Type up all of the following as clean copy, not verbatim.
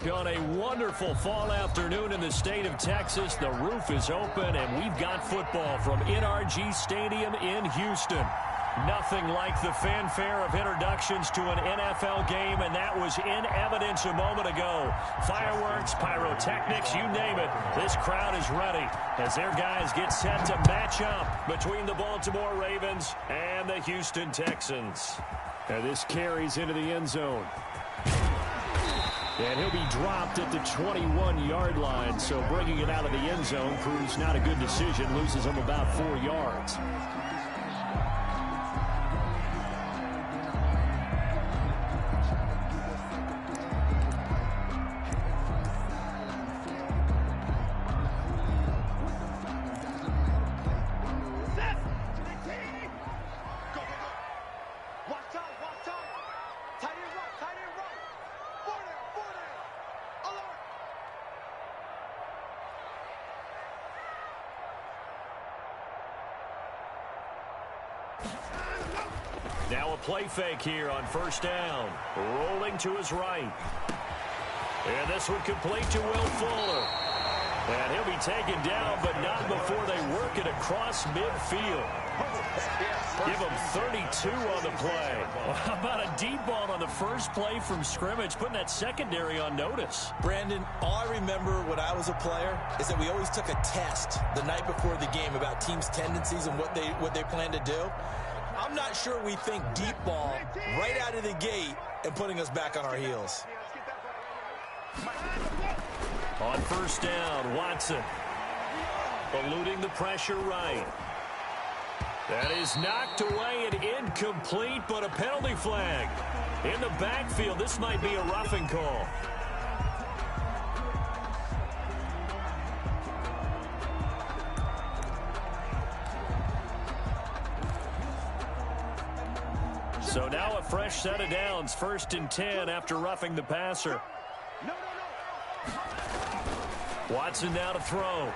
On a wonderful fall afternoon in the state of Texas, the roof is open, and we've got football from NRG Stadium in Houston. Nothing like the fanfare of introductions to an NFL game, and that was in evidence a moment ago. Fireworks, pyrotechnics, you name it. This crowd is ready as their guys get set to match up between the Baltimore Ravens and the Houston Texans. And this carries into the end zone. And he'll be dropped at the 21-yard line, so bringing it out of the end zone proves not a good decision, loses him about 4 yards. Now a play fake here on first down. Rolling to his right. And this one complete to Will Fuller. And he'll be taken down, but not before they work it across midfield. Give him 32 on the play. Well, how about a deep ball on the first play from scrimmage, putting that secondary on notice? Brandon, all I remember when I was a player is that we always took a test the night before the game about teams' tendencies and what they plan to do. I'm not sure we think deep ball right out of the gate and putting us back on our heels. On first down, Watson eluding the pressure right. That is knocked away and incomplete, but a penalty flag. In the backfield, this might be a roughing call. So now a fresh set of downs, 1st and 10 after roughing the passer. Watson now to throw.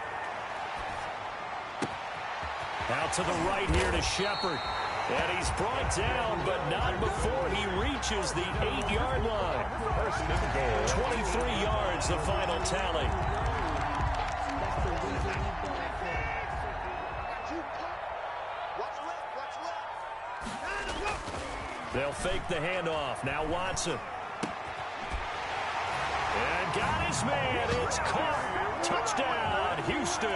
Out to the right here to Shepard. And he's brought down, but not before he reaches the 8-yard line. 23 yards, the final tally. They'll fake the handoff. Now Watson. And got his man. It's caught. Touchdown, Houston.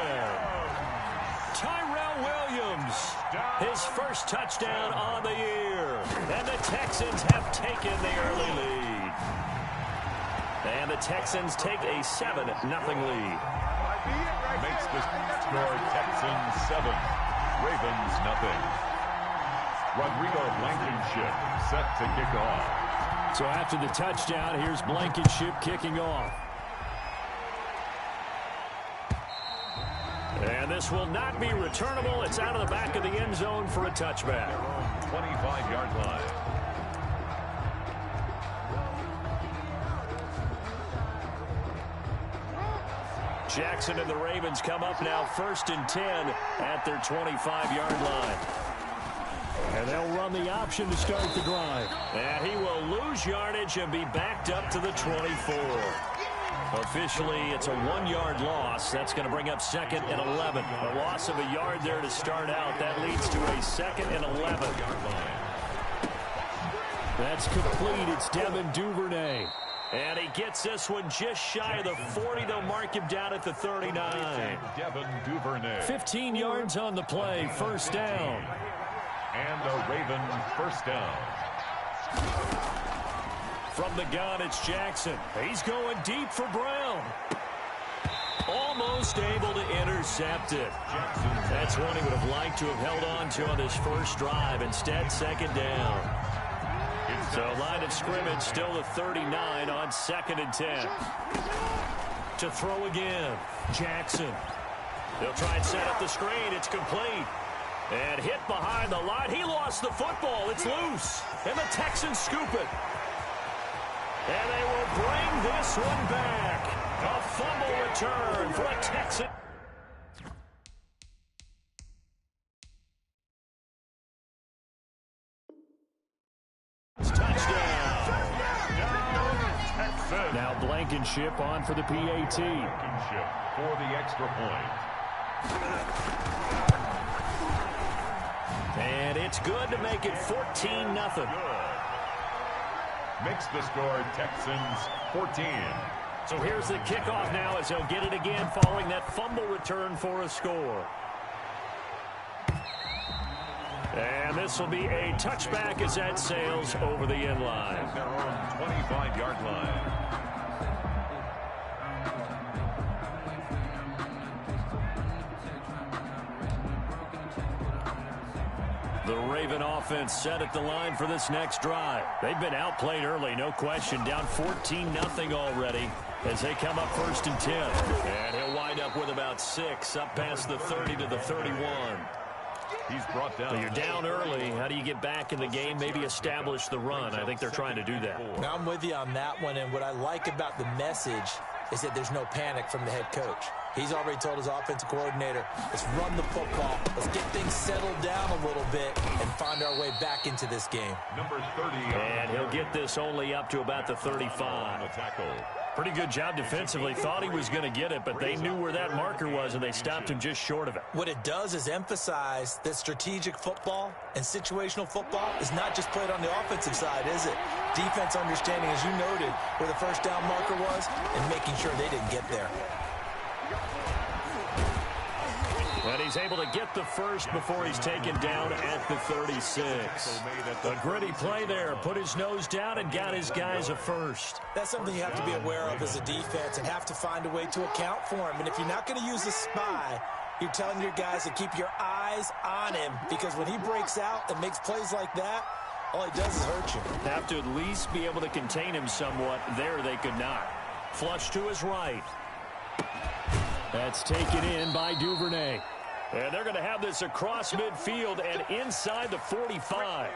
Tyrell Williams, his first touchdown on the year. And the Texans have taken the early lead. And the Texans take a 7-0 lead. Makes the score Texans 7, Ravens nothing. Rodrigo Blankenship set to kick off. So after the touchdown, here's Blankenship kicking off. And this will not be returnable. It's out of the back of the end zone for a touchback. 25-yard line. Jackson and the Ravens come up now 1st and 10 at their 25-yard line. And they'll run the option to start the drive. And he will lose yardage and be backed up to the 24. Officially, it's a 1-yard loss. That's going to bring up 2nd and 11. A loss of a yard there to start out. That leads to a 2nd and 11. That's complete. It's Devin Duvernay. And he gets this one just shy of the 40. They'll mark him down at the 39. Devin Duvernay. 15 yards on the play. First down. And a Raven first down. From the gun, it's Jackson. He's going deep for Brown. Almost able to intercept it. That's one he would have liked to have held on to on this first drive. Instead, 2nd down. So line of scrimmage still the 39 on 2nd and 10. To throw again, Jackson. They'll try and set up the screen. It's complete. And hit behind the line. He lost the football. It's loose. And the Texans scoop it. And they will bring this one back. A fumble return for a Texan. Touchdown. Texans. Now Blankenship on for the PAT. Blankenship for the extra point. And it's good to make it 14-0. Makes the score Texans 14. So here's the kickoff now as they'll get it again following that fumble return for a score. And this will be a touchback as that sails over the end line. At their own 25-yard line. The Raven offense set at the line for this next drive. They've been outplayed early, no question. Down 14-0 already as they come up 1st and 10. And he'll wind up with about 6 up past the 30 to the 31. He's brought down. So you're down early. How do you get back in the game? Maybe establish the run. I think they're trying to do that. Now I'm with you on that one, and what I like about the message is that there's no panic from the head coach. He's already told his offensive coordinator, let's run the football. Let's get things settled down a little bit and find our way back into this game. Number 30. And he'll get this only up to about the 35. The tackle. Pretty good job defensively. Thought he was going to get it, but they knew where that marker was, and they stopped him just short of it. What it does is emphasize that strategic football and situational football is not just played on the offensive side, is it? Defense understanding, as you noted, where the first down marker was and making sure they didn't get there. And he's able to get the first before he's taken down at the 36. A gritty play there. Put his nose down and got his guys a first. That's something you have to be aware of as a defense and have to find a way to account for him. And if you're not going to use a spy, you're telling your guys to keep your eyes on him, because when he breaks out and makes plays like that, all he does is hurt you. Have to at least be able to contain him somewhat. There they could not. Flush to his right. That's taken in by Duvernay. And they're going to have this across midfield and inside the 45.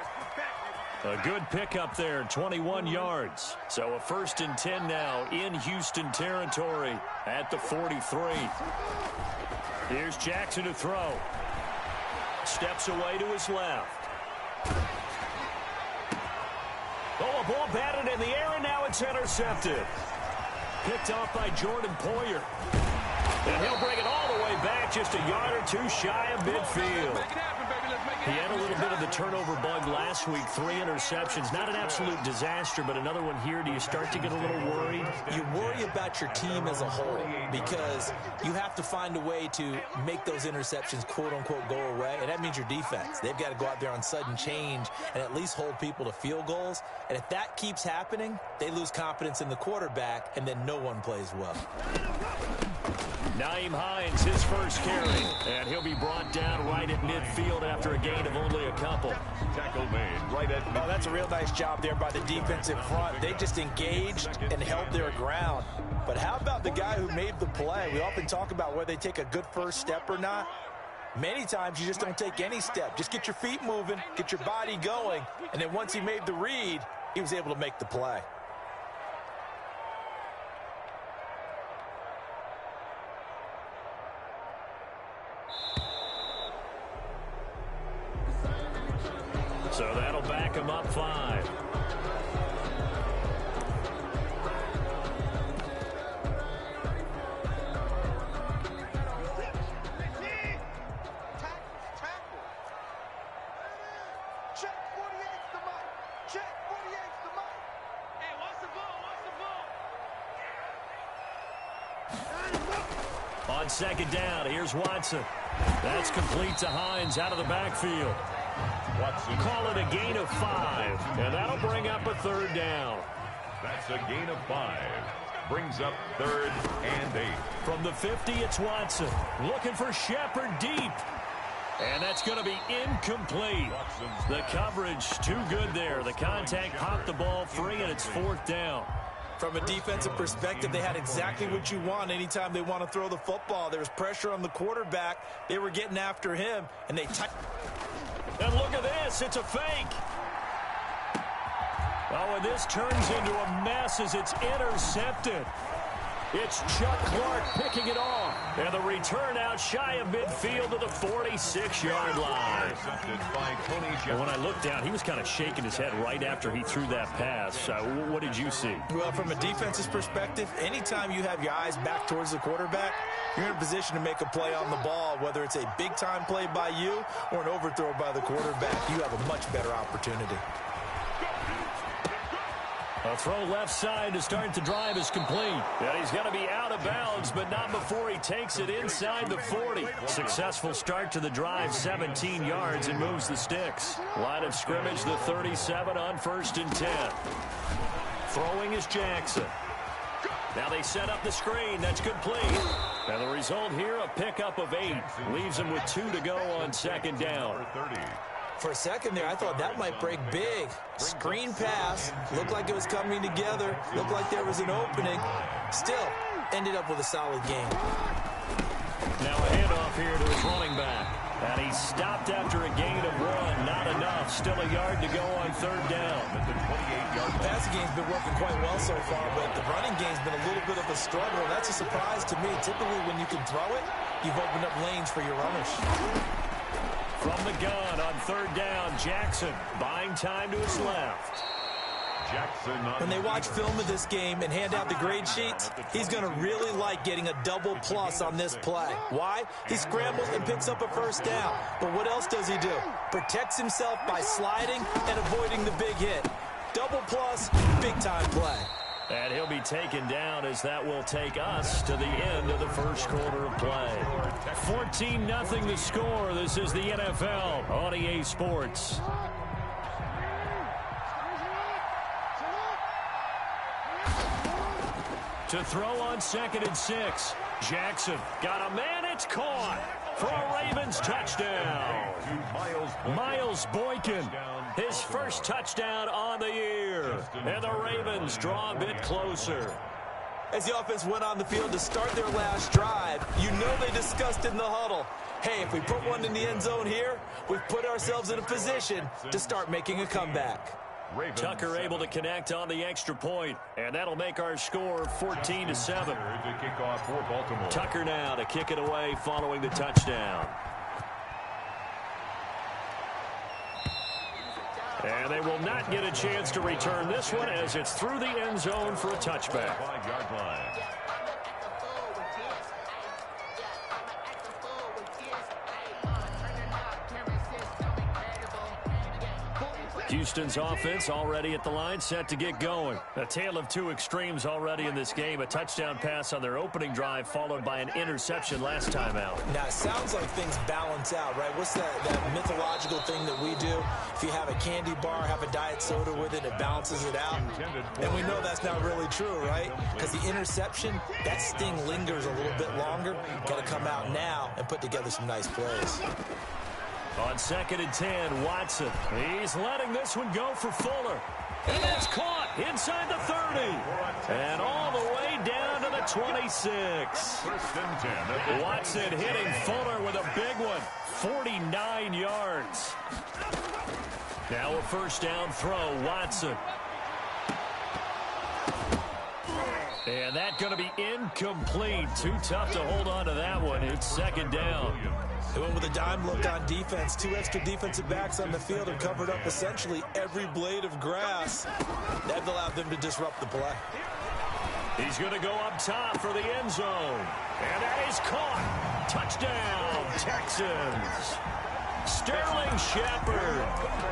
A good pickup there, 21 yards. So a 1st and 10 now in Houston territory at the 43. Here's Jackson to throw. Steps away to his left. Oh, a ball batted in the air, and now it's intercepted. Picked off by Jordan Poyer. And he'll bring it all the way back, just a yard or two shy of midfield. He had a little bit of the turnover bug last week, 3 interceptions. Not an absolute disaster, but another one here. Do you start to get a little worried? You worry about your team as a whole, because you have to find a way to make those interceptions, quote-unquote, go away, and that means your defense. They've got to go out there on sudden change and at least hold people to field goals. And if that keeps happening, they lose confidence in the quarterback, and then no one plays well. Nyheim Hines, his first carry, and he'll be brought down right at midfield after a gain of only a couple. Tackle made right at midfield. Oh, that's a real nice job there by the defensive front. They just engaged and held their ground. But how about the guy who made the play? We often talk about whether they take a good first step or not. Many times you just don't take any step. Just get your feet moving, get your body going, and then once he made the read, he was able to make the play. So that'll back him up 5. On 2nd down, here's Watson. That's complete to Hines out of the backfield. Watson. Call it a gain of 5, and that'll bring up a 3rd down. That's a gain of 5. Brings up 3rd and 8. From the 50, it's Watson. Looking for Shepard deep. And that's going to be incomplete. The coverage too good there. The contact popped the ball free, and it's 4th down. From a defensive perspective, they had exactly what you want anytime they want to throw the football. There was pressure on the quarterback. They were getting after him, and they And look at this. It's a fake. Oh, and this turns into a mess as it's intercepted. It's Chuck Clark picking it off. And the return out shy of midfield to the 46-yard line. And when I looked down, he was kind of shaking his head right after he threw that pass. What did you see? Well, from a defense's perspective, anytime you have your eyes back towards the quarterback, you're in a position to make a play on the ball, whether it's a big-time play by you or an overthrow by the quarterback. You have a much better opportunity. A throw left side to start the drive is complete. And he's going to be out of bounds, but not before he takes it inside the 40. Successful start to the drive, 17 yards, and moves the sticks. Line of scrimmage, the 37 on 1st and 10. Throwing is Jackson. Now they set up the screen. That's complete. And the result here, a pickup of 8. Leaves him with 2 to go on 2nd down. For a second there, I thought that might break big. Screen pass. Looked like it was coming together. Looked like there was an opening. Still, ended up with a solid game. Now a handoff here to his running back. And he stopped after a gain of 1. Not enough. Still a yard to go on 3rd down. The passing game's been working quite well so far, but the running game's been a little bit of a struggle. And that's a surprise to me. Typically, when you can throw it, you've opened up lanes for your runners. From the gun on 3rd down, Jackson buying time to his left. When they watch film of this game and hand out the grade sheets, he's going to really like getting a double plus on this play. Why? He scrambles and picks up a 1st down. But what else does he do? Protects himself by sliding and avoiding the big hit. Double plus, big time play. And he'll be taken down as that will take us to the end of the 1st quarter of play. 14-0 the score. This is the NFL on EA Sports. To throw on 2nd and 6. Jackson got a man. It's caught for a Ravens touchdown. Miles Boykin. His first touchdown on the year. And the Ravens draw a bit closer. As the offense went on the field to start their last drive, you know they discussed in the huddle, hey, if we put one in the end zone here, we've put ourselves in a position to start making a comeback. Tucker able to connect on the extra point, and that'll make our score 14-7. Tucker now to kick it away following the touchdown. And they will not get a chance to return this one as it's through the end zone for a touchback. Houston's offense already at the line, set to get going. A tale of 2 extremes already in this game. A touchdown pass on their opening drive, followed by an interception last time out. Now, it sounds like things balance out, right? What's that mythological thing that we do? If you have a candy bar, have a diet soda with it, it balances it out. And we know that's not really true, right? Because the interception, that sting lingers a little bit longer. Got to come out now and put together some nice plays. On 2nd and 10, Watson. He's letting this one go for Fuller. And that's caught inside the 30. And all the way down to the 26. Watson hitting Fuller with a big one. 49 yards. Now a 1st down throw, Watson. And that's going to be incomplete. Too tough to hold on to that one. It's 2nd down. They went with a dime look on defense. 2 extra defensive backs on the field have covered up essentially every blade of grass. That allowed them to disrupt the play. He's going to go up top for the end zone. And that is caught. Touchdown, Texans. Sterling Shepard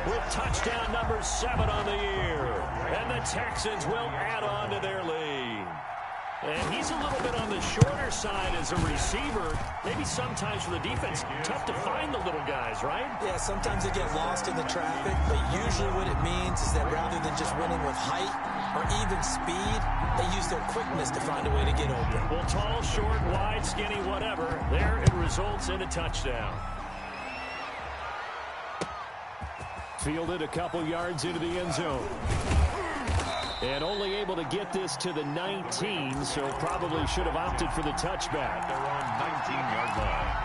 with touchdown number 7 on the year. And the Texans will add on to their lead. And he's a little bit on the shorter side as a receiver. Maybe sometimes for the defense, tough to find the little guys, right? Yeah, sometimes they get lost in the traffic, but usually what it means is that rather than just winning with height or even speed, they use their quickness to find a way to get open. Well, tall, short, wide, skinny, whatever, there it results in a touchdown. Fielded a couple yards into the end zone. And only able to get this to the 19, so probably should have opted for the touchback. They're on 19-yard line.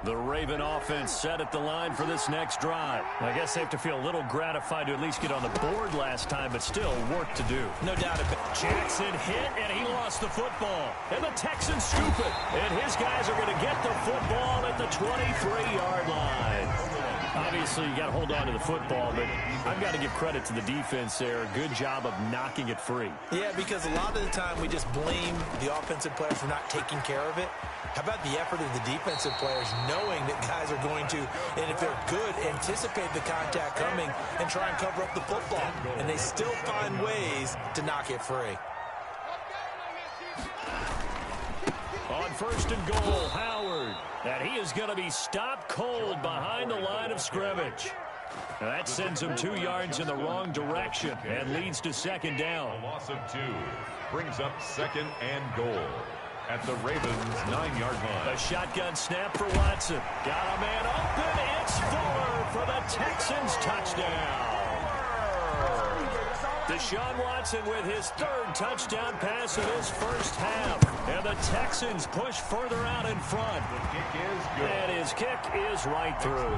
The Raven offense set at the line for this next drive. I guess they have to feel a little gratified to at least get on the board last time, but still work to do. No doubt about it. Jackson hit, and he lost the football. And the Texans scoop it. And his guys are going to get the football at the 23-yard line. Obviously, you got to hold on to the football, but I've got to give credit to the defense there. Good job of knocking it free. Yeah, because a lot of the time we just blame the offensive players for not taking care of it. How about the effort of the defensive players knowing that guys are going to, and if they're good, anticipate the contact coming and try and cover up the football. And they still find ways to knock it free. On first and goal, Howard. And he is going to be stopped cold behind the line of scrimmage. Now that sends him 2 yards in the wrong direction and leads to second down. A loss of 2 brings up second and goal at the Ravens' 9-yard line. A shotgun snap for Watson. Got a man open. It's Fuller for the Texans touchdown. Deshaun Watson with his 3rd touchdown pass of his first half. And the Texans push further out in front. The kick is good. And his kick is right through.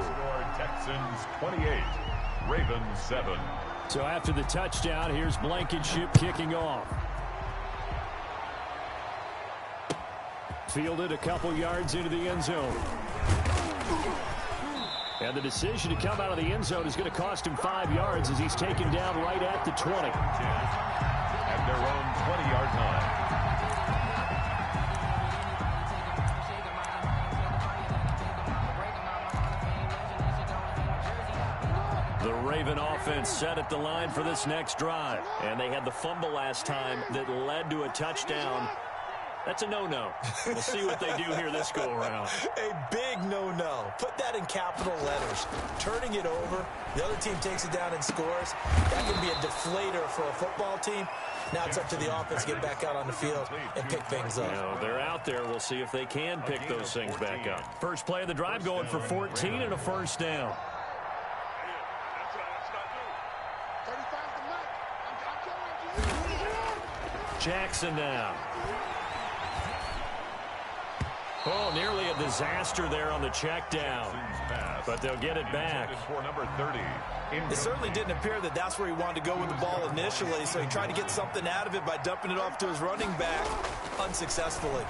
Texans 28, Ravens 7. So after the touchdown, here's Blankenship kicking off. Fielded a couple yards into the end zone. And the decision to come out of the end zone is going to cost him 5 yards as he's taken down right at the 20. At their own 20-yard line. The Raven offense set at the line for this next drive. And they had the fumble last time that led to a touchdown. That's a no-no. We'll see what they do here this go-around. A big no-no. Put that in capital letters. Turning it over, the other team takes it down and scores. That can be a deflator for a football team. Now it's up to the offense to get back out on the field and pick things up. You know, they're out there. We'll see if they can pick those things back up. First play of the drive going for 14 and a first down. Jackson now. Oh, nearly a disaster there on the check down. But they'll get it back. For number 30. It certainly didn't appear that that's where he wanted to go with the ball initially, so he tried to get something out of it by dumping it off to his running back unsuccessfully.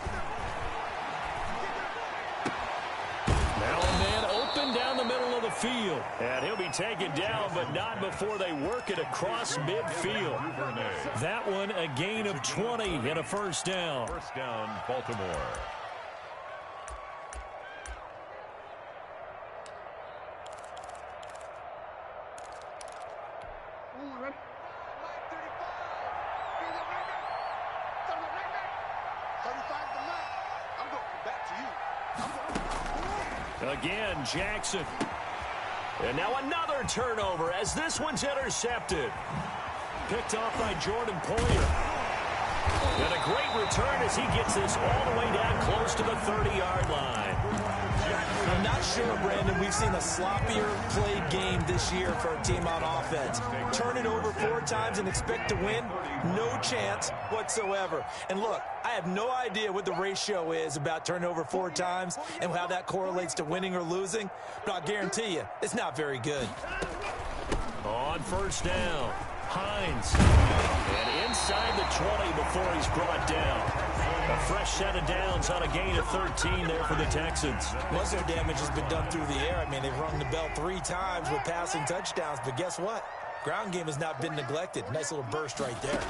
Now a man open down the middle of the field. And he'll be taken down, but not before they work it across midfield. That one a gain of 20 and a first down. First down, Baltimore. Again, Jackson. And now another turnover as this one's intercepted. Picked off by Jordan Poyer. And a great return as he gets this all the way down close to the 30-yard line. I'm not sure, Brandon, we've seen a sloppier played game this year for a team on offense. Turn it over 4 times and expect to win? No chance whatsoever. And look, I have no idea what the ratio is about turning over 4 times and how that correlates to winning or losing, but I'll guarantee you, it's not very good. On first down, Hines. And inside the 20 before he's brought down. A fresh set of downs on a gain of 13 there for the Texans. Most of their damage has been done through the air. I mean, they've rung the bell 3 times with passing touchdowns, but guess what? Ground game has not been neglected. Nice little burst right there.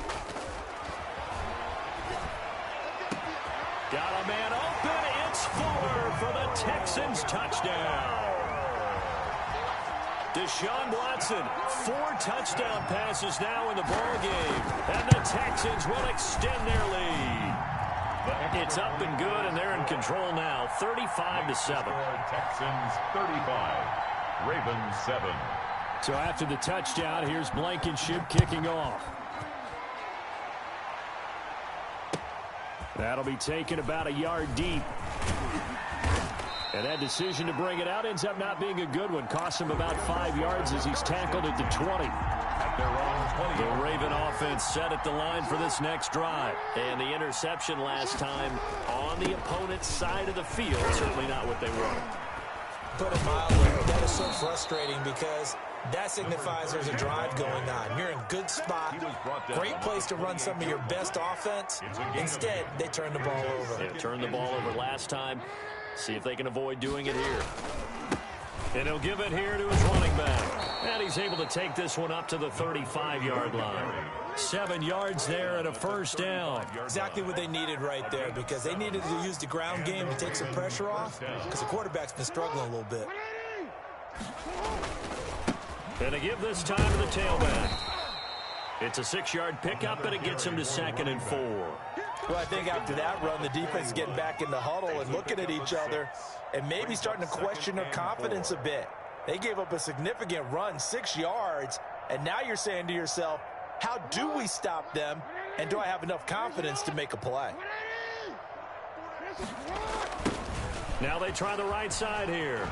Got a man open. It's Fuller for the Texans touchdown. Deshaun Watson, 4 touchdown passes now in the ballgame. And the Texans will extend their lead. It's up and good, and they're in control now, 35-7. Texans 35, Ravens 7. So after the touchdown, here's Blankenship kicking off. That'll be taken about a yard deep. And that decision to bring it out ends up not being a good one. Costs him about 5 yards as he's tackled at the 20. At their own 20. The Raven offense set at the line for this next drive. And the interception last time on the opponent's side of the field. Certainly not what they wanted. put it mildly, that is so frustrating because that signifies there's a drive going on. You're in good spot, great place to run some of your best offense. Instead, they turn the ball over. They turned the ball over last time. See if they can avoid doing it here. And he'll give it here to his running back. And he's able to take this one up to the 35-yard line. 7 yards there and a first down. Exactly what they needed right there, because they needed to use the ground game to take some pressure off, because the quarterback's been struggling a little bit. And to give this time to the tailback. It's a 6-yard pickup, and it gets him to 2nd and 4. Well, I think after that run, the defense is getting back in the huddle and looking at each other and maybe starting to question their confidence a bit. They gave up a significant run, 6 yards, and now you're saying to yourself, how do we stop them, and do I have enough confidence to make a play? Now they try the right side here.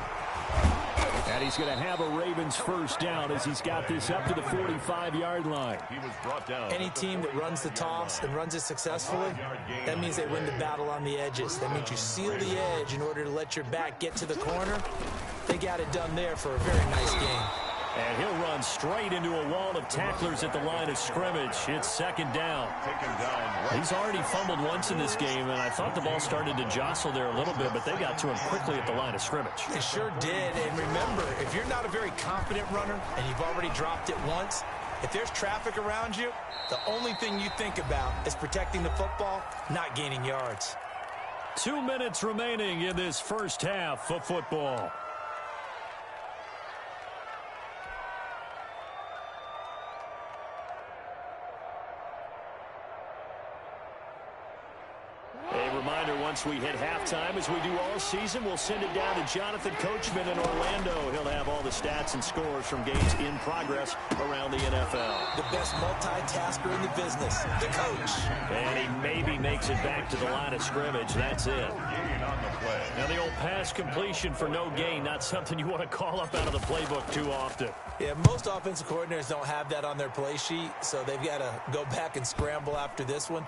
And he's going to have a Ravens first down as he's got this up to the 45-yard line. He was brought down. Any team that runs the toss and runs it successfully, that means they win the battle on the edges. That means you seal the edge in order to let your back get to the corner. They got it done there for a very nice game. And he'll run straight into a wall of tacklers at the line of scrimmage. It's 2nd down. He's already fumbled once in this game, and I thought the ball started to jostle there a little bit, but they got to him quickly at the line of scrimmage. It sure did. And remember, if you're not a very confident runner and you've already dropped it once, if there's traffic around you, the only thing you think about is protecting the football, not gaining yards. 2 minutes remaining in this first half of football. Once we hit halftime, as we do all season, we'll send it down to Jonathan Coachman in Orlando. He'll have all the stats and scores from games in progress around the NFL. The best multitasker in the business, the coach. And he maybe makes it back to the line of scrimmage. That's it. Now the old pass completion for no gain, not something you want to call up out of the playbook too often. Yeah, most offensive coordinators don't have that on their play sheet, so they've got to go back and scramble after this one.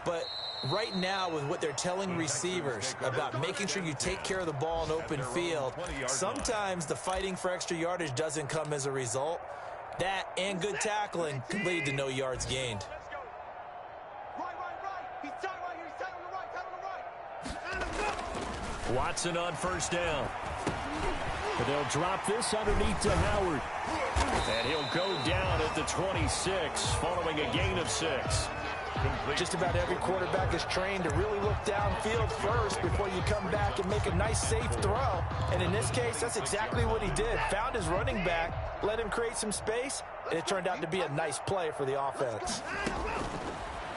But right now, with what they're telling receivers about making sure you take care of the ball in open field, sometimes the fighting for extra yardage doesn't come as a result. That and good tackling can lead to no yards gained. Watson on first down. But they'll drop this underneath to Howard. And he'll go down at the 26, following a gain of 6. Just about every quarterback is trained to really look downfield first before you come back and make a nice, safe throw. And in this case, that's exactly what he did. Found his running back, let him create some space, and it turned out to be a nice play for the offense.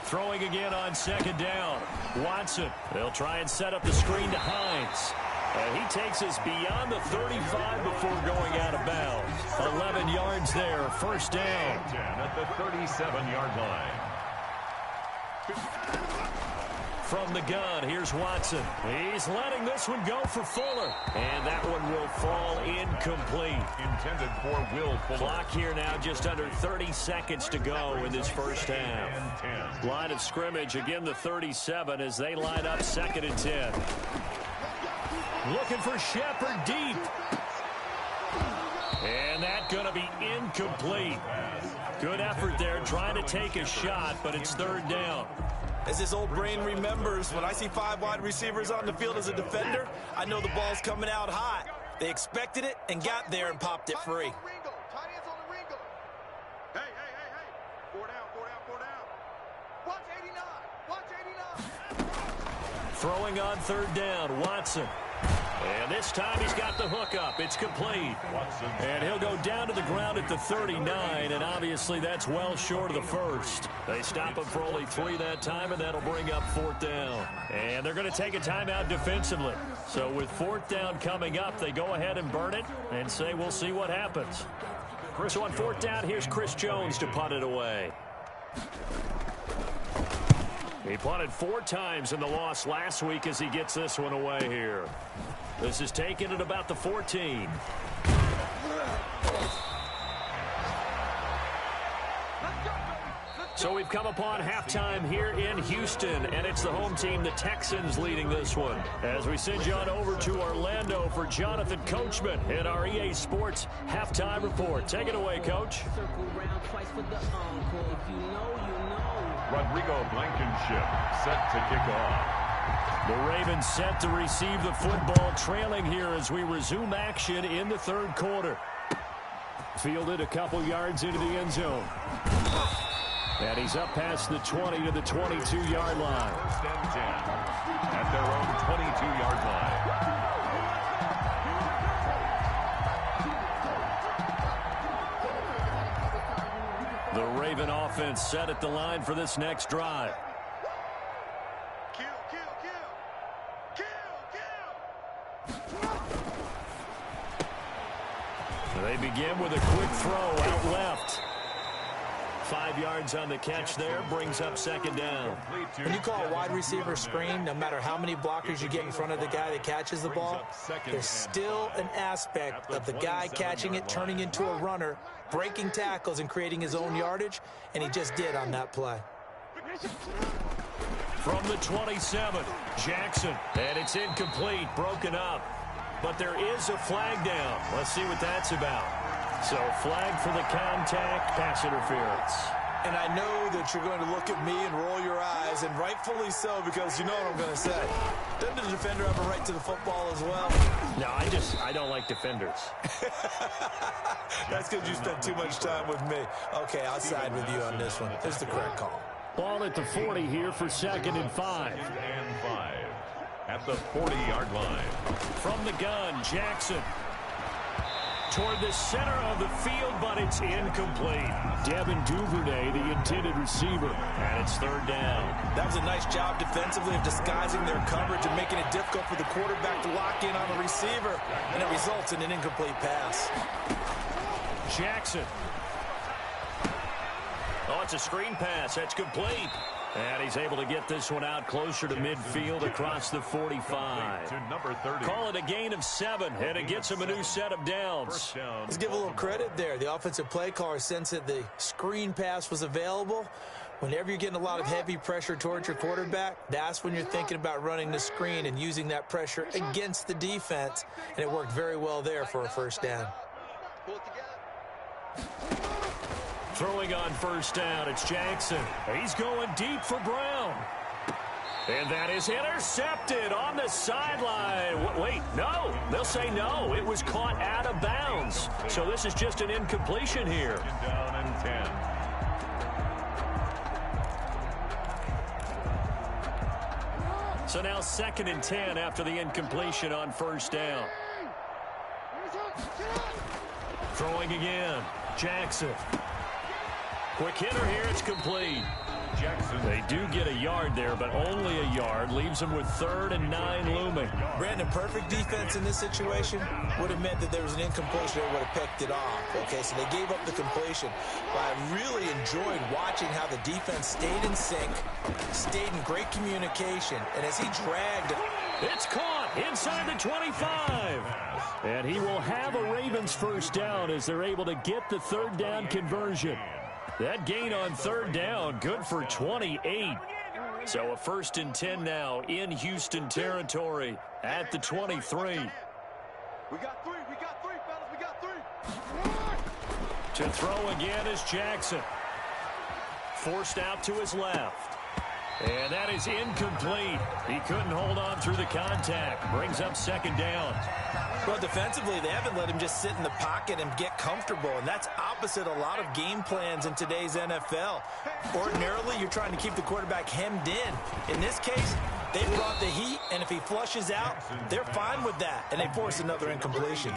Throwing again on 2nd down. Watson. They'll try and set up the screen to Hines. And he takes us beyond the 35 before going out of bounds. 11 yards there, first down. At the 37-yard line. From the gun, here's Watson. He's letting this one go for Fuller. And that one will fall incomplete. Intended for Will Fuller. Clock here now, just under 30 seconds to go in this first half. Line of scrimmage, again the 37 as they line up 2nd and 10. Looking for Shepard deep. And that going to be incomplete. Good effort there, trying to take a shot, but it's 3rd down. As his old brain remembers, when I see 5 wide receivers on the field as a defender, I know the ball's coming out hot. They expected it and got there and popped it free. Hey. 4 down. Watch 89. Watch 89. Throwing on 3rd down, Watson. And this time he's got the hook up. It's complete. And he'll go down to the ground at the 39, and obviously that's well short of the first. They stop him for only 3 that time, and that'll bring up 4th down. And they're going to take a timeout defensively. So with 4th down coming up, they go ahead and burn it and say we'll see what happens. Chris, on 4th down, here's Chris Jones to punt it away. He punted 4 times in the loss last week as he gets this one away here. This is taken at about the 14. So we've come upon halftime here in Houston, and it's the home team, the Texans, leading this one. As we send you on over to Orlando for Jonathan Coachman in our EA Sports halftime report. Take it away, Coach. Rodrigo Blankenship set to kick off. The Ravens set to receive the football, trailing here as we resume action in the third quarter. Fielded a couple yards into the end zone. And he's up past the 20 to the 22-yard line. First and 10 at their own 22-yard line. The Raven offense set at the line for this next drive. Kill, kill, kill. Kill, kill. They begin with a quick throw out left. 5 yards on the catch there, brings up second down. When you call a wide receiver screen, no matter how many blockers you get in front of the guy that catches the ball, there's still an aspect of the guy catching it, turning into a runner, breaking tackles and creating his own yardage, and he just did on that play. From the 27, Jackson, and it's incomplete, broken up. But there is a flag down. Let's see what that's about. So flag for the contact, pass interference. And I know that you're going to look at me and roll your eyes, and rightfully so, because you know what I'm going to say. Doesn't the defender have a right to the football as well? No, I don't like defenders. That's because you spent too much time with me. Okay, I'll side with you on this one. It's the correct call. Ball at the 40 here for 2nd and 5. Second and 5 at the 40-yard line. From the gun, Jackson. Toward the center of the field, but it's incomplete. Devin Duvernay, the intended receiver, and it's 3rd down. That was a nice job defensively of disguising their coverage and making it difficult for the quarterback to lock in on the receiver, and it results in an incomplete pass. Jackson. Oh, it's a screen pass. That's complete. And he's able to get this one out closer to midfield across the 45. To number 30. Call it a gain of 7, and it gets him a new set of downs. Let's give a little credit there. The offensive play caller sensed that the screen pass was available. Whenever you're getting a lot of heavy pressure towards your quarterback, that's when you're thinking about running the screen and using that pressure against the defense. And it worked very well there for a first down. Pull it together. Throwing on first down, it's Jackson. He's going deep for Brown. And that is intercepted on the sideline. Wait, no. They'll say no. It was caught out of bounds. So this is just an incompletion here. Down and 10. So now 2nd and 10 after the incompletion on first down. Throwing again, Jackson. Quick hitter here, it's complete. Jackson. They do get a yard there, but only a yard. Leaves them with 3rd and 9 looming. Brandon, perfect defense in this situation would have meant that there was an incompletion. They would have picked it off. Okay, so they gave up the completion. But I really enjoyed watching how the defense stayed in sync, stayed in great communication, and as he dragged... It's caught inside the 25. And he will have a Ravens first down as they're able to get the 3rd down conversion. That gain on 3rd down, good for 28. So a 1st and 10 now in Houston territory at the 23. We got 3, fellas, we got 3. To throw again is Jackson. Forced out to his left. And that is incomplete. He couldn't hold on through the contact. Brings up 2nd down. Well, defensively, they haven't let him just sit in the pocket and get comfortable, and that's opposite a lot of game plans in today's NFL. Ordinarily, you're trying to keep the quarterback hemmed in. In this case, they brought the heat, and if he flushes out, they're fine with that, and they force another incompletion.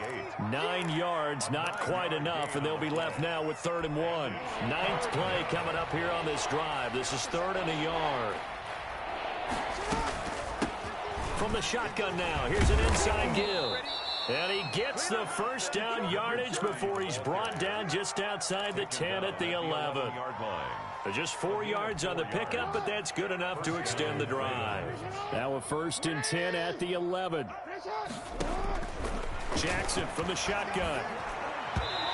9 yards, not quite enough, and they'll be left now with 3rd and 1. 9th play coming up here on this drive. This is 3rd and a yard. From the shotgun now, here's an inside give. And he gets the first down yardage before he's brought down just outside the 10 at the 11. Just 4 yards on the pickup, but that's good enough to extend the drive. Now a 1st and 10 at the 11. Jackson from the shotgun.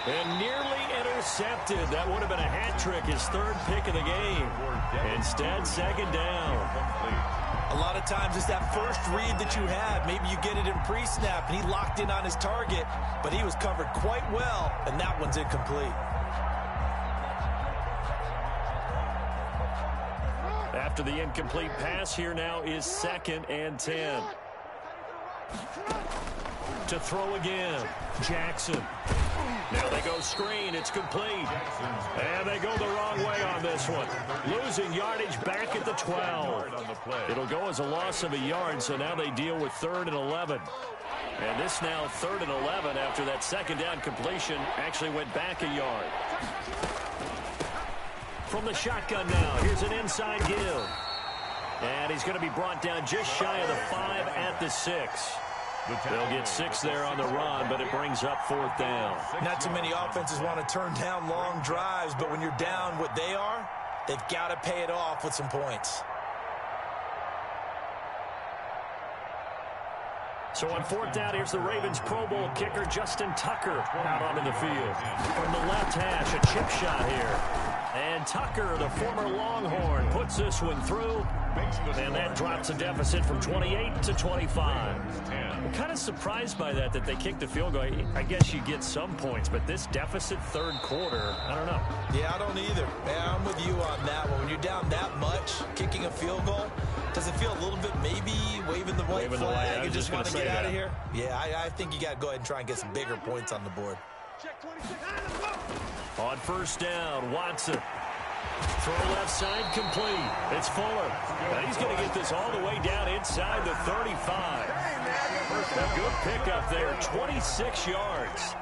And nearly intercepted. That would have been a hat trick, his third pick of the game. Instead, second down. A lot of times it's that first read that you have. Maybe you get it in pre-snap, and he locked in on his target, but he was covered quite well, and that one's incomplete. After the incomplete pass, here now is 2nd and 10. To throw again, Jackson. Now they go screen. It's complete. And they go the wrong way on this one. Losing yardage back at the 12. It'll go as a loss of a yard, so now they deal with 3rd and 11. And this now 3rd and 11 after that second down completion actually went back a yard. From the shotgun now, here's an inside give. And he's going to be brought down just shy of the 5 at the 6. They'll get 6 there on the run, but it brings up 4th down. Not too many offenses want to turn down long drives, but when you're down what they are, they've got to pay it off with some points. So on 4th down, here's the Ravens Pro Bowl kicker, Justin Tucker, out onto the field. From the left hash, a chip shot here. And Tucker, the former Longhorn, puts this one through. And that drops a deficit from 28 to 25. I'm kind of surprised by that they kicked the field goal. I guess you get some points, but this deficit third quarter, I don't know. Yeah, I don't either. Yeah, I'm with you on that one. When you're down that much, kicking a field goal, does it feel a little bit maybe waving the white flag and just want to get out of here? Yeah, I think you got to go ahead and try and get some bigger points on the board. On 1st down, Watson. Throw left side complete. It's Fuller. And he's going to get this all the way down inside the 35. A good pickup there, 26 yards.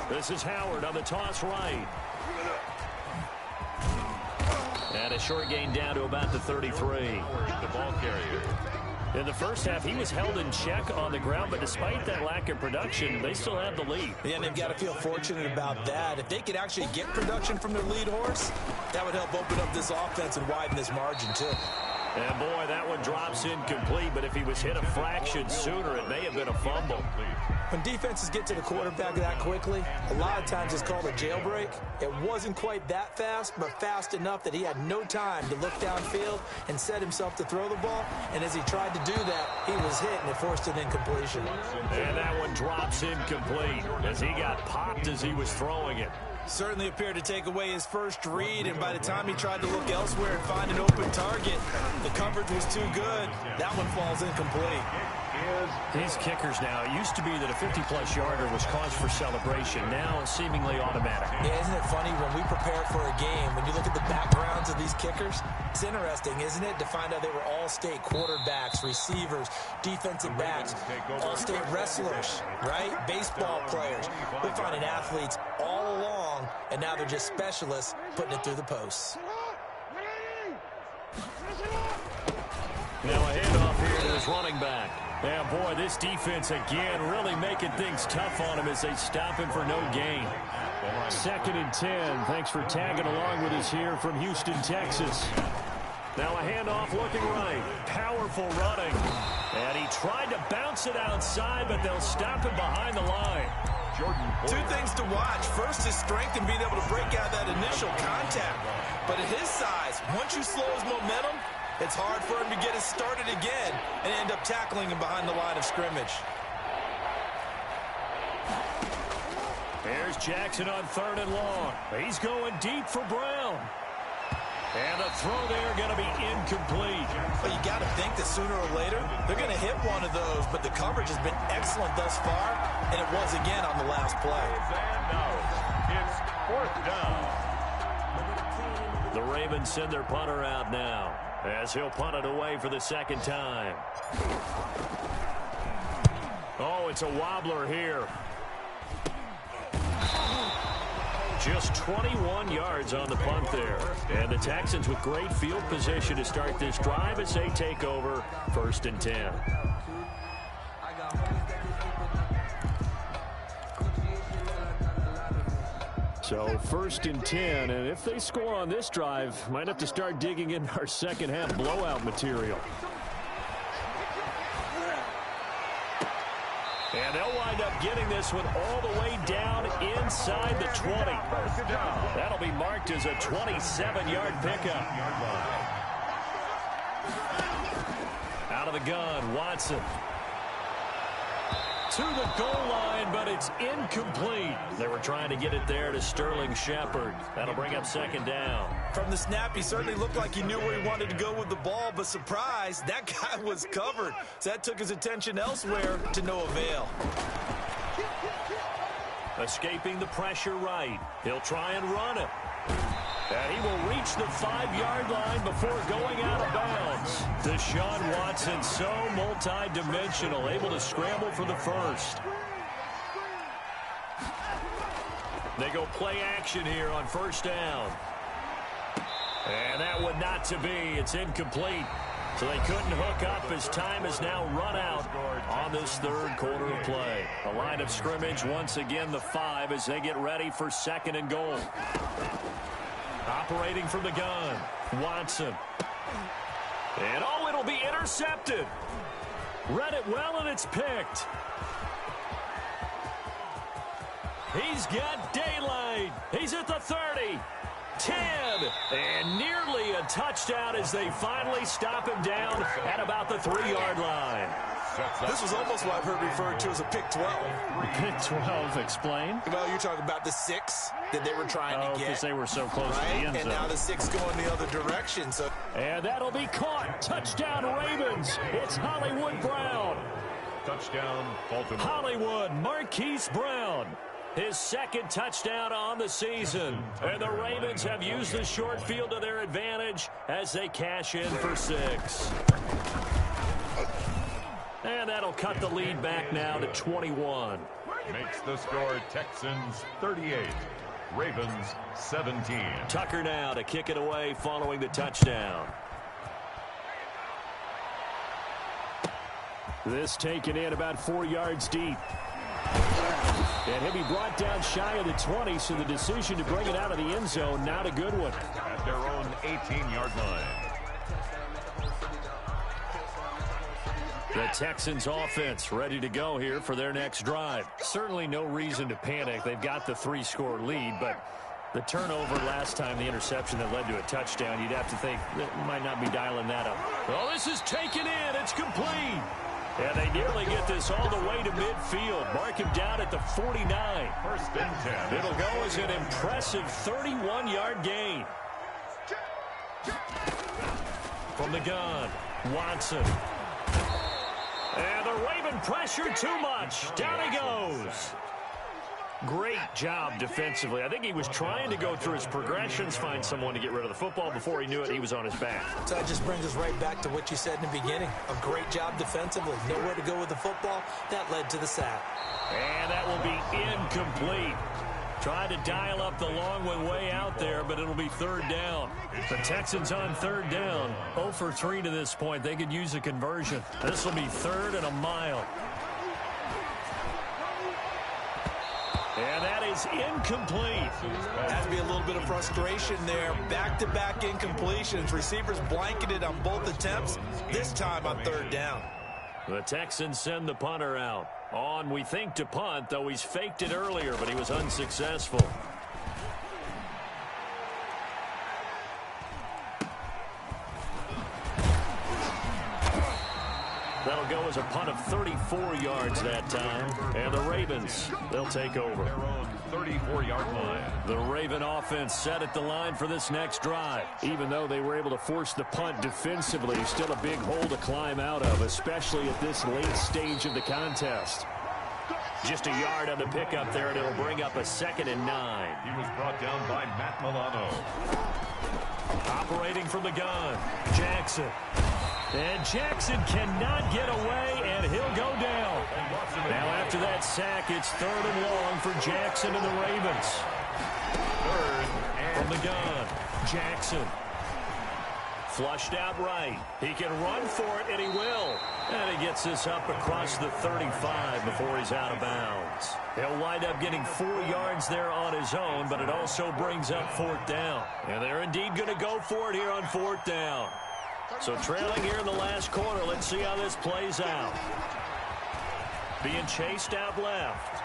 This is Howard on the toss right. And a short gain down to about the 33. The ball carrier. In the first half, he was held in check on the ground, but despite that lack of production, they still have the lead. Yeah, and they've got to feel fortunate about that. If they could actually get production from their lead horse, that would help open up this offense and widen this margin, too. And, boy, that one drops incomplete, but if he was hit a fraction sooner, it may have been a fumble. When defenses get to the quarterback that quickly, a lot of times it's called a jailbreak. It wasn't quite that fast, but fast enough that he had no time to look downfield and set himself to throw the ball. And as he tried to do that, he was hit, and it forced an incompletion. And that one drops incomplete as he got popped as he was throwing it. Certainly appeared to take away his first read, and by the time he tried to look elsewhere and find an open target, the coverage was too good. That one falls incomplete. These kickers now, it used to be that a 50-plus yarder was cause for celebration. Now, seemingly automatic. Yeah, isn't it funny when we prepare for a game, when you look at the backgrounds of these kickers, it's interesting, isn't it, to find out they were all-state quarterbacks, receivers, defensive backs, all-state wrestlers, right? Baseball players. We're finding athletes all along, and now they're just specialists putting it through the posts. Now a handoff here to his running back. Yeah, boy, this defense again really making things tough on him as they stop him for no gain. 2nd and 10. Thanks for tagging along with us here from Houston, Texas. Now a handoff looking right. Powerful running. And he tried to bounce it outside, but they'll stop him behind the line. Two things to watch. First, his strength and being able to break out that initial contact. But at his size, once you slow his momentum, it's hard for him to get it started again and end up tackling him behind the line of scrimmage. Here's Jackson on 3rd and long. He's going deep for Brown. And the throw there going to be incomplete. But you got to think that sooner or later, they're going to hit one of those. But the coverage has been excellent thus far, and it was again on the last play. It's 4th down. The Ravens send their punter out now as he'll punt it away for the 2nd time. Oh, it's a wobbler here. Just 21 yards on the punt there. And the Texans with great field position to start this drive as they take over 1st and 10. So 1st and 10, and if they score on this drive, might have to start digging into our second half blowout material. getting this one all the way down inside the 20. That'll be marked as a 27-yard pickup. Out of the gun, Watson. To the goal line, but it's incomplete. They were trying to get it there to Sterling Shepard. That'll bring up second down. From the snap, he certainly looked like he knew where he wanted to go with the ball, but surprise, that guy was covered. So that took his attention elsewhere to no avail. Escaping the pressure right. He'll try and run it. And he will reach the 5-yard line before going out of bounds. Deshaun Watson, so multi-dimensional, able to scramble for the first. They go play action here on first down. And that one not to be. It's incomplete. So they couldn't hook up as time has now run out on this third quarter of play. The line of scrimmage, once again, the 5 as they get ready for second and goal. Operating from the gun, Watson. And, oh, it'll be intercepted. Read it well, and it's picked. He's got daylight. He's at the 30. 10. And nearly a touchdown as they finally stop him down at about the 3-yard line. This was almost what I've heard referred to as a pick 12. Pick 12, explain. Well, you're talking about the 6 that they were trying to get. Because they were so close to the end zone. And now the 6 going the other direction. So. And that'll be caught. Touchdown, Ravens. It's Hollywood Brown. Touchdown, Baltimore. Hollywood, Marquise Brown. His second touchdown on the season. And the Ravens have used the short field to their advantage as they cash in for 6. And that'll cut the lead back now to 21. Makes the score Texans 38, Ravens 17. Tucker now to kick it away following the touchdown. This taken in about 4 yards deep. And he'll be brought down shy of the 20, so the decision to bring it out of the end zone, not a good one. At their own 18-yard line. The Texans offense ready to go here for their next drive. Certainly no reason to panic. They've got the 3-score lead, but the turnover last time, the interception that led to a touchdown, you'd have to think that might not be dialing that up. Well, this is taken in. It's complete. And they nearly get this all the way to midfield. Mark him down at the 49. First and 10. It'll go as an impressive 31-yard gain. From the gun, Watson. And the Raven pressure too much. Down he goes. Great job defensively. I think he was trying to go through his progressions, find someone to get rid of the football. Before he knew it, he was on his back. So that just brings us right back to what you said in the beginning. A great job defensively. Nowhere to go with the football. That led to the sack. And that will be incomplete. Trying to dial up the long one way out there, but it'll be third down. The Texans on third down. 0 for 3 to this point. They could use a conversion. This will be 3rd and a mile. And that is incomplete. Has to be a little bit of frustration there. Back-to-back incompletions. Receivers blanketed on both attempts, this time on third down. The Texans send the punter out. On, we think, to punt, though he's faked it earlier, but he was unsuccessful. That'll go as a punt of 34 yards that time. And the Ravens, they'll take over. Their own 34-yard line. The Raven offense set at the line for this next drive. Even though they were able to force the punt defensively, still a big hole to climb out of, especially at this late stage of the contest. Just a yard on the pickup there, and it'll bring up a 2nd and 9. He was brought down by Matt Milano. Operating from the gun, Jackson. And Jackson cannot get away, and he'll go down. Now after that sack, it's 3rd and long for Jackson and the Ravens. 3rd from the gun, Jackson. Flushed out right. He can run for it, and he will. And he gets this up across the 35 before he's out of bounds. He'll wind up getting 4 yards there on his own, but it also brings up 4th down. And they're indeed going to go for it here on 4th down. So trailing here in the last quarter, let's see how this plays out. being chased out left.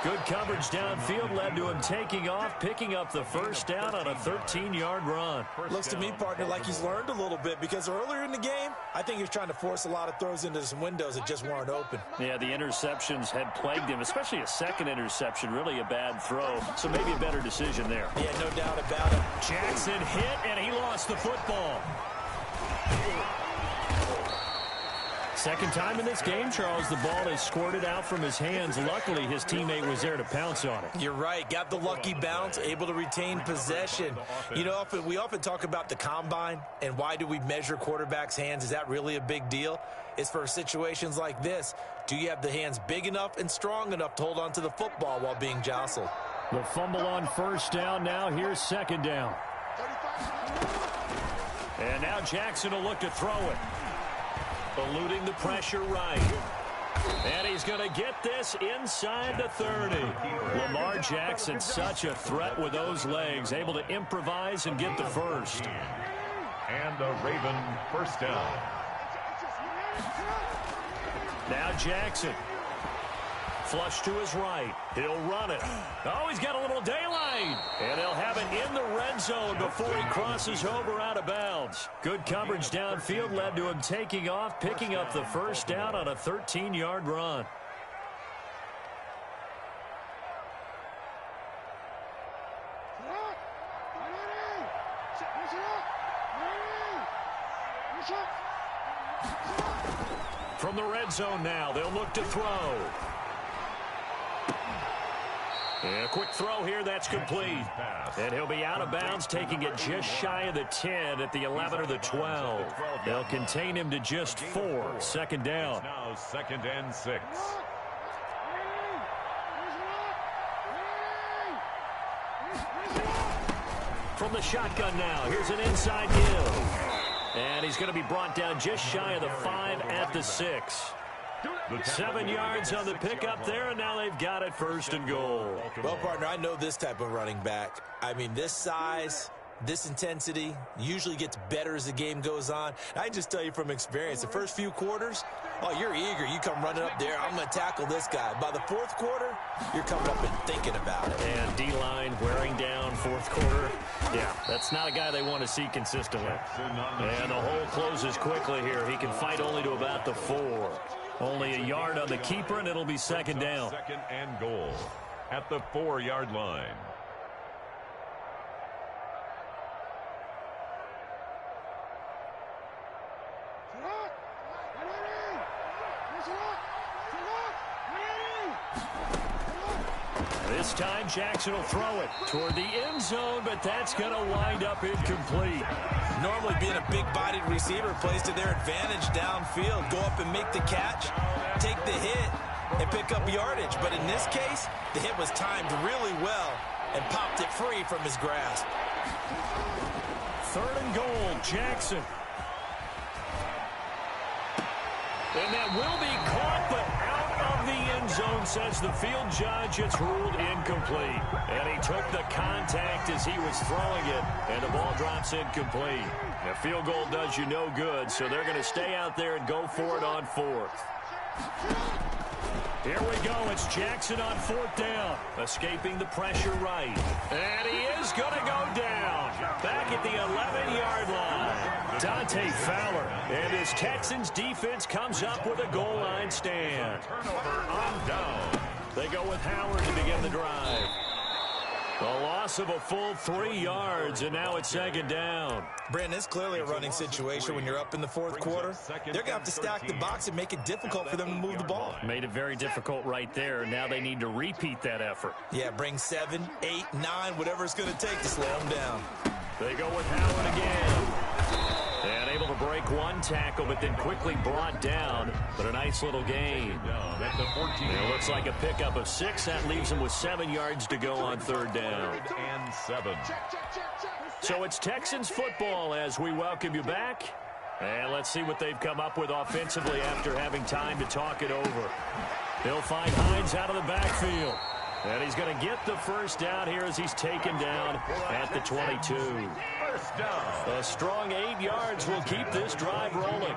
Good coverage downfield led to him taking off, picking up the first down on a 13-yard run. Looks to me, partner, like he's learned a little bit, because earlier in the game, I think he was trying to force a lot of throws into some windows that just weren't open. Yeah, the interceptions had plagued him, especially a second interception, really a bad throw. So maybe a better decision there. Yeah, no doubt about it. Jackson hit, and he lost the football. Second time in this game, Charles, the ball is squirted out from his hands. Luckily, his teammate was there to pounce on it. You're right. Got the lucky bounce, able to retain possession. You know, we often talk about the combine and why do we measure quarterbacks' hands. Is that really a big deal? It's for situations like this. Do you have the hands big enough and strong enough to hold on to the football while being jostled? The fumble on first down now. Here's second down. And now Jackson will look to throw it. Eluding the pressure right. And he's going to get this inside the 30. Lamar Jackson, such a threat with those legs, able to improvise and get the first. And a Raven first down. Now Jackson. Flush to his right. He'll run it. Oh, he's got a little daylight. And he'll have it in the red zone before he crosses over out of bounds. Good coverage downfield led to him taking off, picking up the first down on a 13-yard run. From the red zone now, they'll look to throw. And a quick throw here, that's complete. And he'll be out of bounds, taking it just shy of the 10 at the 11 or the 12. They'll contain him to just 4. Second down. Now 2nd and 6. From the shotgun now, here's an inside Hill. And he's going to be brought down just shy of the 5 at the 6. 7 yards on the pickup there, and now they've got it 1st and goal. Well, partner, I know this type of running back. I mean, this size, this intensity usually gets better as the game goes on. I just tell you from experience, the first few quarters, oh, you're eager. You come running up there, I'm going to tackle this guy. By the 4th quarter, you're coming up and thinking about it. And D-line wearing down 4th quarter. Yeah, that's not a guy they want to see consistently. And the hole closes quickly here. He can fight only to about the 4. Only a yard on the keeper, and it'll be second down. 2nd and goal at the 4-yard line. This time Jackson will throw it toward the end zone, but that's going to wind up incomplete. Normally being a big-bodied receiver plays to their advantage downfield. Go up and make the catch, take the hit, and pick up yardage. But in this case, the hit was timed really well and popped it free from his grasp. 3rd and goal, Jackson. And that will be caught, but out of the end zone, says the field judge. It's ruled incomplete. And he took the contact as he was throwing it, and the ball drops incomplete. The field goal does you no good, so they're going to stay out there and go for it on 4th. Here we go. It's Jackson on 4th down. Escaping the pressure right. And he is going to go down. Back at the 11-yard line. Dante Fowler. And his Texans defense comes up with a goal line stand. Turnover on down. They go with Howard to begin the drive. A loss of a full 3 yards, and now it's second down. Brandon, it's clearly a running situation when you're up in the 4th quarter. They're going to have to stack the box and make it difficult for them to move the ball. Made it very difficult right there. Now they need to repeat that effort. Yeah, bring 7, 8, 9, whatever it's going to take to slow them down. They go with Howard again. And able to break one tackle, but then quickly brought down. But a nice little gain. It looks like a pickup of 6. That leaves him with 7 yards to go on 3rd down. And 7. So it's Texans football as we welcome you back. And let's see what they've come up with offensively after having time to talk it over. They'll find Hines out of the backfield. And he's going to get the first down here as he's taken down at the 22. A strong 8 yards will keep this drive rolling.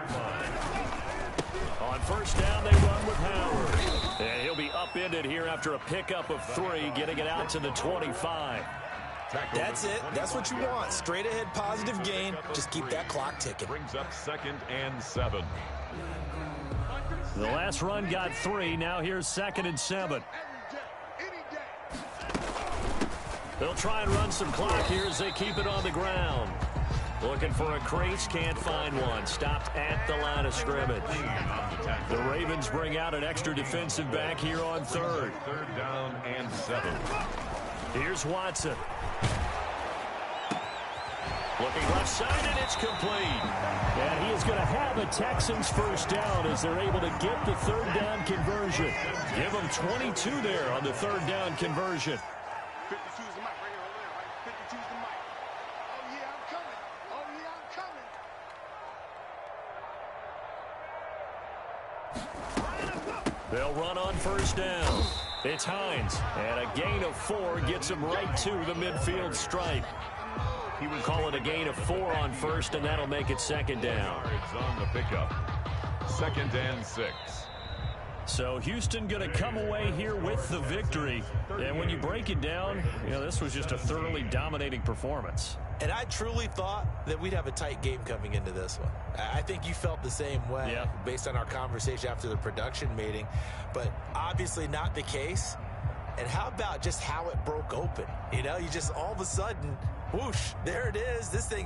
On first down, they run with Howard. And he'll be upended here after a pickup of 3, getting it out to the 25. That's it. That's what you want. Straight ahead positive gain. Just keep that clock ticking. Brings up 2nd and 7. The last run got 3. Now here's 2nd and 7. They'll try and run some clock here as they keep it on the ground. Looking for a crease, can't find one. Stopped at the line of scrimmage. The Ravens bring out an extra defensive back here on 3rd. 3rd down and 7. Here's Watson. Looking left side, and it's complete. And he is going to have a Texans first down as they're able to get the 3rd down conversion. Give them 22 there on the 3rd down conversion. 52's the mic right here over there, right? 52's the mic. Oh, yeah, I'm coming. Oh, yeah, I'm coming. They'll run on first down. It's Hines, and a gain of 4 gets him right to the midfield stripe. He would call it a gain of 4 on first, and that'll make it 2nd down. It's on the pickup. 2nd and 6. So Houston going to come away here with the victory. And when you break it down, you know, this was just a thoroughly dominating performance. And I truly thought that we'd have a tight game coming into this one. I think you felt the same way based on our conversation after the production meeting. But obviously not the case. And how about just how it broke open? You know, you just all of a sudden, whoosh, there it is. This thing is